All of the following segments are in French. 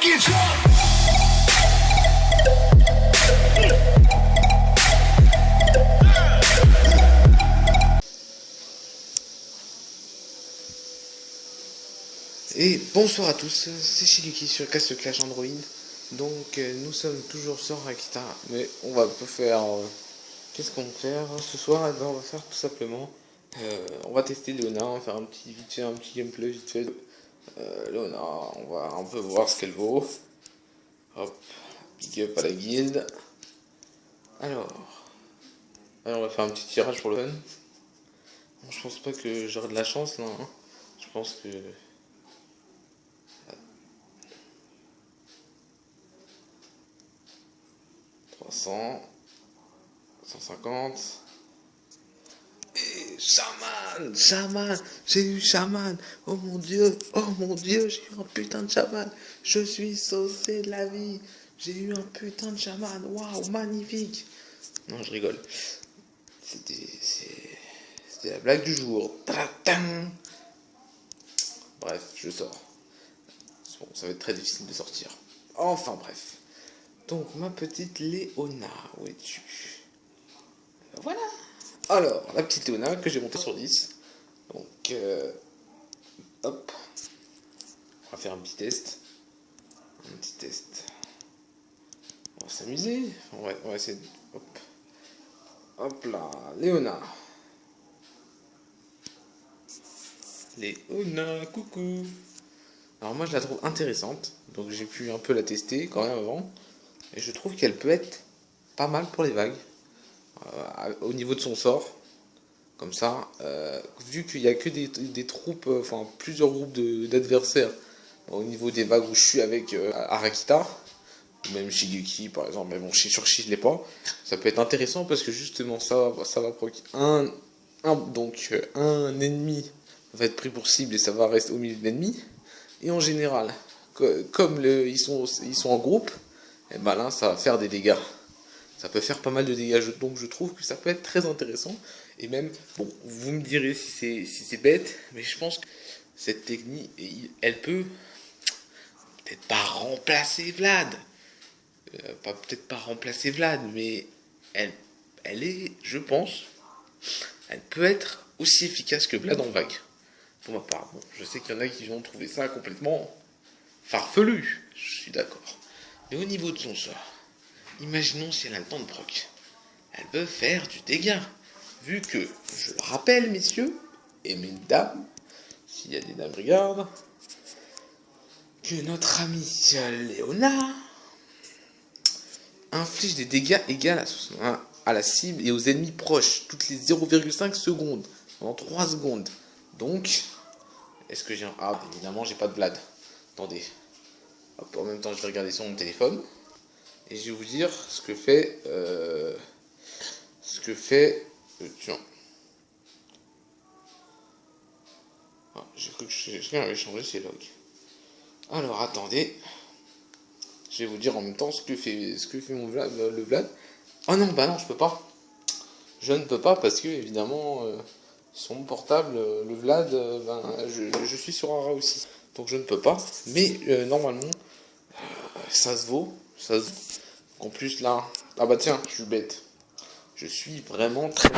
fucking drunk. Et bonsoir à tous, c'est Shigeki sur Cast Clash Android. Donc nous sommes toujours sur Rakita, mais on va faire... qu'est-ce qu'on va faire ce soir? Eh ben, on va faire tout simplement... on va tester Leona, on va faire un petit gameplay vite fait. Leona, on peut voir ce qu'elle vaut. Hop, big up à la guilde. Alors, on va faire un petit tirage pour le fun. Bon, je pense pas que j'aurai de la chance là, hein. Je pense que... 300, 150. Et Shaman, j'ai eu Shaman. Oh mon dieu, j'ai eu un putain de Shaman. Je suis saucé de la vie. J'ai eu un putain de Shaman. Waouh, magnifique. Non, je rigole. C'était la blague du jour. Bref, je sors. Bon, ça va être très difficile de sortir. Enfin bref. Donc, ma petite Leona, où es-tu? Voilà. Alors, la petite Leona que j'ai montée sur 10. Donc, hop. On va faire un petit test. On va s'amuser. On va essayer de... Hop. Hop là, Leona. Leona, coucou. Alors, moi, je la trouve intéressante. Donc, j'ai pu un peu la tester quand même avant. Et je trouve qu'elle peut être pas mal pour les vagues. Au niveau de son sort. Comme ça. Vu qu'il n'y a que des troupes, enfin plusieurs groupes d'adversaires. Au niveau des vagues où je suis avec Arakita. Ou même Shigeki par exemple. Mais bon, sur Shi je l'ai pas. Ça peut être intéressant parce que justement ça va provoquer un ennemi va être pris pour cible et ça va rester au milieu de l'ennemi. Et en général, comme ils sont en groupe. Et ben là, ça va faire des dégâts. Ça peut faire pas mal de dégâts. Donc je trouve que ça peut être très intéressant. Et même, bon, vous me direz si c'est bête, mais je pense que cette technique, elle peut peut-être pas remplacer Vlad. Peut-être pas remplacer Vlad, mais elle est, je pense, elle peut être aussi efficace que Vlad en vague. Pour ma part. Bon, je sais qu'il y en a qui vont trouver ça complètement farfelu. Je suis d'accord. Mais au niveau de son sort, imaginons si elle a le temps de proc. Elle peut faire du dégât. Vu que, je le rappelle, messieurs, et mesdames, s'il y a des dames, regardent, que notre amie Leona inflige des dégâts égaux à la cible et aux ennemis proches, toutes les 0,5 secondes, pendant 3 secondes. Donc, est-ce que j'ai un... Ah, évidemment, j'ai pas de Vlad. Attendez. Hop, en même temps, je vais regarder sur mon téléphone. Et je vais vous dire ce que fait... tiens. Ah, j'ai cru que quelqu'un avait changé ses logs. Alors, attendez. Je vais vous dire en même temps ce que fait mon Vlad, le Vlad. Oh non, bah non, je peux pas. Je ne peux pas parce que, évidemment, sur mon portable, le Vlad, je suis sur Ara aussi. Donc je ne peux pas. Mais, normalement, ça se vaut. En plus, là... Ah bah tiens, je suis bête. Je suis vraiment très...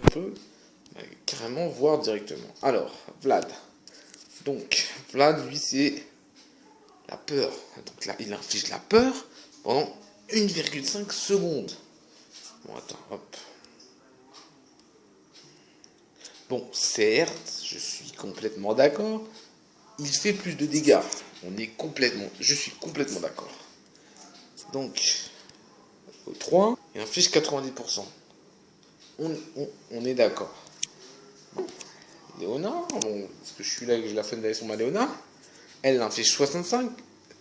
On peut carrément voir directement. Alors, Vlad. Donc, Vlad, lui, c'est la peur. Donc là, il inflige la peur pendant 1,5 secondes. Bon, attends, hop. Bon, certes, je suis complètement d'accord. Il fait plus de dégâts. Je suis complètement d'accord. Donc, au 3, il inflige 90%. On est d'accord. Bon. Leona, bon, parce que je suis là et que j'ai la fin d'aller sur ma Leona, elle inflige 65,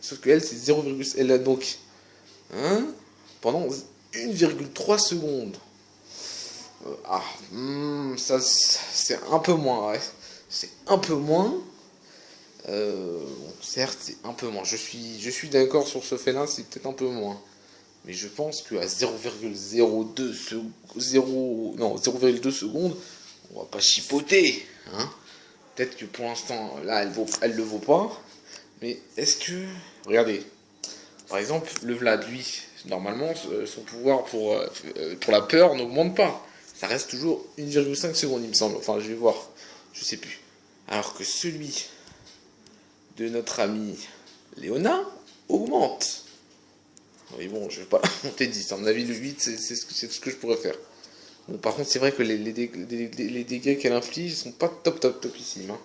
sauf que elle, c'est 0, elle a donc, pendant 1,3 secondes. Ça, c'est un peu moins, ouais. C'est un peu moins. Bon, certes, c'est un peu moins. Je suis d'accord sur ce fait-là, c'est peut-être un peu moins. Mais je pense qu'à 0,02 secondes, on va pas chipoter, hein. Peut-être que pour l'instant, là, elle le vaut pas. Mais est-ce que... Regardez. Par exemple, le Vlad, lui, normalement, son pouvoir pour la peur n'augmente pas. Ça reste toujours 1,5 secondes, il me semble. Enfin, je vais voir. Je sais plus. Alors que celui de notre ami Léona augmente. Oui, bon, je vais pas monter 10. À mon avis, le 8, c'est ce que je pourrais faire. Bon, par contre, c'est vrai que les dégâts qu'elle inflige sont pas topissimes. Hein.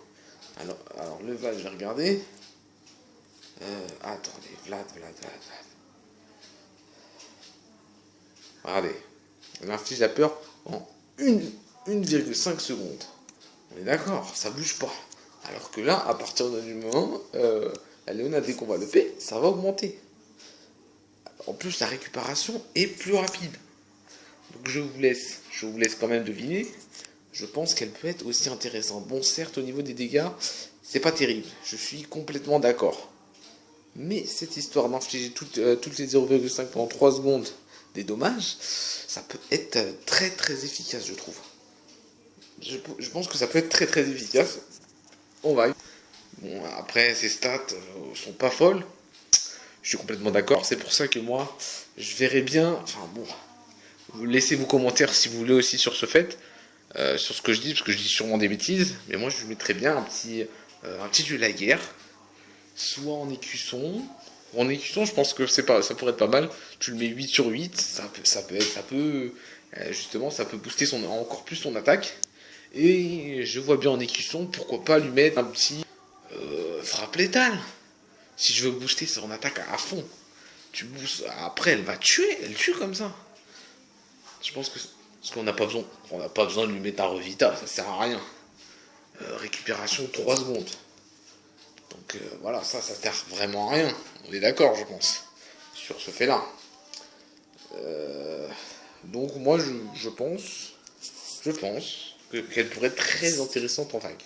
Alors, le Vlad, je vais regarder. Attendez, Vlad. Regardez. Elle inflige la peur en 1,5 secondes. On est d'accord, ça bouge pas. Alors que là, à partir du moment, la Léona, dès qu'on va le payer, ça va augmenter. En plus, la récupération est plus rapide. Donc je vous laisse quand même deviner. Je pense qu'elle peut être aussi intéressante. Bon, certes, au niveau des dégâts, c'est pas terrible. Je suis complètement d'accord. Mais cette histoire d'infliger toutes les 0,5 pendant 3 secondes des dommages, ça peut être très très efficace, je trouve. Je pense que ça peut être très très efficace. On va. Bon, après, ces stats sont pas folles. Je suis complètement d'accord. C'est pour ça que moi, je verrais bien. Enfin bon, vous laissez vos commentaires si vous voulez aussi sur ce fait, sur ce que je dis, parce que je dis sûrement des bêtises. Mais moi, je mettrais bien un petit duel à guerre, soit en écusson. En écusson, je pense que ça pourrait être pas mal. Tu le mets 8 sur 8, justement, ça peut booster encore plus son attaque. Et je vois bien en écusson, pourquoi pas lui mettre un petit frappe létale. Si je veux booster son attaque à fond, après elle va tuer, elle tue comme ça. Je pense que parce qu'on n'a pas besoin de lui mettre un revita, ça sert à rien. Récupération 3 secondes. Donc voilà, ça sert vraiment à rien. On est d'accord, je pense, sur ce fait-là. Donc moi, je pense qu'elle pourrait être très intéressante en vague.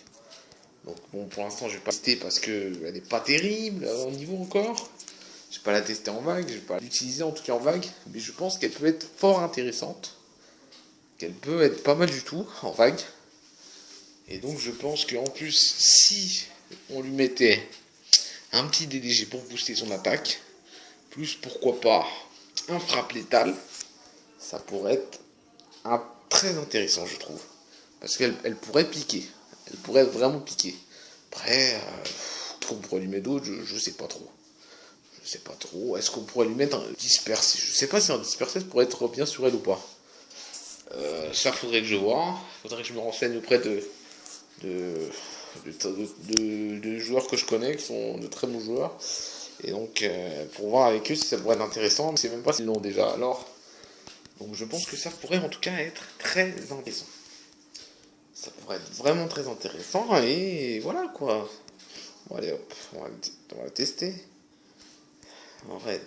Donc bon, pour l'instant, je vais pas tester parce qu'elle n'est pas terrible au niveau encore. Je vais pas la tester en vague, je vais pas l'utiliser en tout cas en vague, mais je pense qu'elle peut être fort intéressante. Qu'elle peut être pas mal du tout en vague. Et donc je pense qu'en plus, si on lui mettait un petit DDG pour booster son attaque, plus pourquoi pas un frappe létale, ça pourrait être très intéressant, je trouve. Parce qu'elle pourrait piquer. Elle pourrait vraiment piquer. Après, qu'on pourrait lui mettre d'autres, je sais pas trop. Je sais pas trop. Est-ce qu'on pourrait lui mettre un dispersé? Je sais pas si un dispersé pourrait être bien sur elle ou pas. Ça, faudrait que je vois. Faudrait que je me renseigne auprès de joueurs que je connais, qui sont de très bons joueurs. Et donc, pour voir avec eux si ça pourrait être intéressant. Mais c'est même pas s'ils l'ont déjà. Alors, donc je pense que ça pourrait en tout cas être très intéressant. Ça pourrait être vraiment très intéressant. Et voilà quoi. Bon, allez hop, on va le tester. En raid.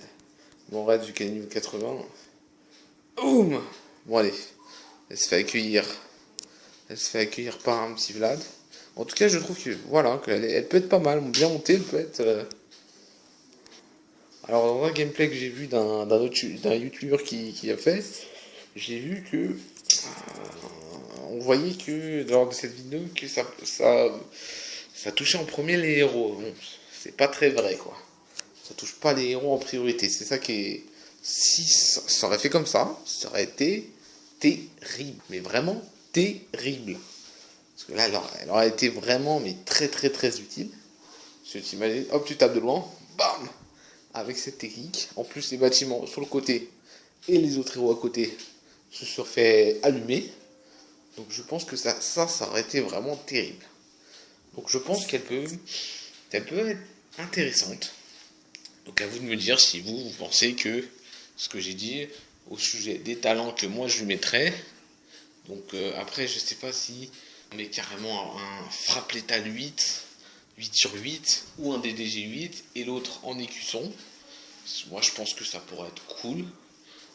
Bon, raid du calibre 80. Boum. Bon, allez. Elle se fait accueillir. Elle se fait accueillir par un petit Vlad. En tout cas, je trouve que voilà, elle peut être pas mal. Bien montée, elle peut être. Alors, dans un gameplay que j'ai vu d'un youtubeur qui a fait, j'ai vu que. On voyait que lors de cette vidéo que ça touchait en premier les héros. Bon, c'est pas très vrai quoi. Ça touche pas les héros en priorité. C'est ça qui est. Si ça aurait fait comme ça aurait été terrible. Mais vraiment terrible. Parce que là, elle aurait été vraiment, mais très très très utile. Parce que tu imagines, hop, tu tapes de loin, bam. Avec cette technique. En plus, les bâtiments sur le côté et les autres héros à côté se sont fait allumer. Donc je pense que ça aurait été vraiment terrible. Donc je pense qu'elle peut être intéressante. Donc à vous de me dire si vous pensez que ce que j'ai dit au sujet des talents que moi je lui mettrais. Donc après je sais pas si on met carrément un frappe létale 8 sur 8 ou un DDG 8 et l'autre en écusson. Moi je pense que ça pourrait être cool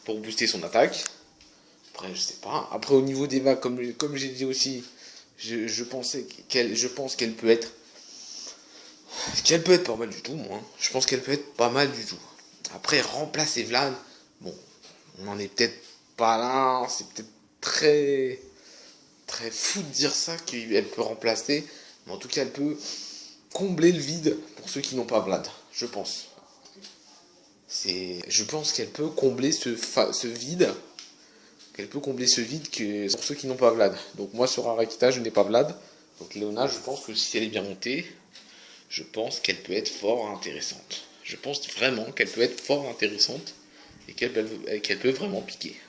pour booster son attaque. Après je sais pas. Après au niveau des vagues comme j'ai dit aussi, je pense qu'elle peut être pas mal du tout, moi. Je pense qu'elle peut être pas mal du tout. Après, remplacer Vlad, bon, on n'en est peut-être pas là. C'est peut-être très, très fou de dire ça, qu'elle peut remplacer. Mais en tout cas, elle peut combler le vide pour ceux qui n'ont pas Vlad, je pense. Je pense qu'elle peut combler ce vide. Qu'elle peut combler ce vide que pour ceux qui n'ont pas Vlad. Donc moi sur Arakita, je n'ai pas Vlad. Donc Léona, je pense que si elle est bien montée, je pense qu'elle peut être fort intéressante. Je pense vraiment qu'elle peut être fort intéressante et qu'elle peut vraiment piquer.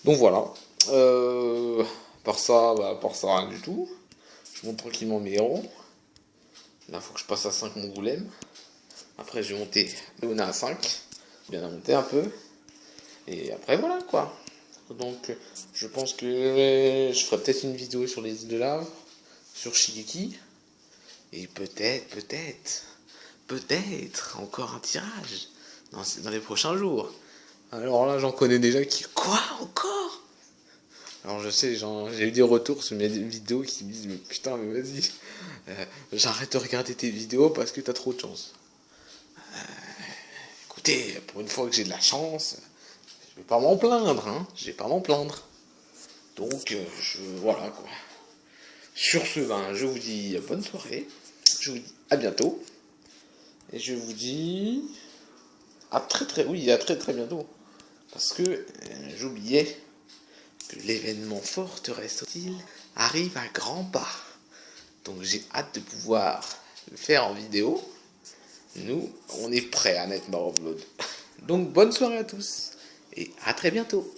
Donc voilà. Par ça, rien du tout. Je monte tranquillement mes héros. Là, il faut que je passe à 5 mon goulême. Après, je vais monter Léona à 5. Bien à monter un peu. Et après, voilà quoi. Donc, je pense que je ferai peut-être une vidéo sur les îles de lave, sur Shigeki. Et peut-être, encore un tirage dans les prochains jours. Alors là, j'en connais déjà qui... Quoi encore? Alors je sais, j'ai eu des retours sur mes vidéos qui me disent mais putain, mais vas-y, j'arrête de regarder tes vidéos parce que t'as trop de chance. Écoutez, pour une fois que j'ai de la chance, je vais pas m'en plaindre, hein. Je vais pas m'en plaindre. Donc, voilà quoi. Sur ce, je vous dis bonne soirée. Je vous dis à bientôt. Et je vous dis à très bientôt. Parce que j'oubliais que l'événement fort te reste-t-il arrive à grands pas. Donc j'ai hâte de pouvoir le faire en vidéo. Nous, on est prêts à Net More of Blood. Donc bonne soirée à tous et à très bientôt.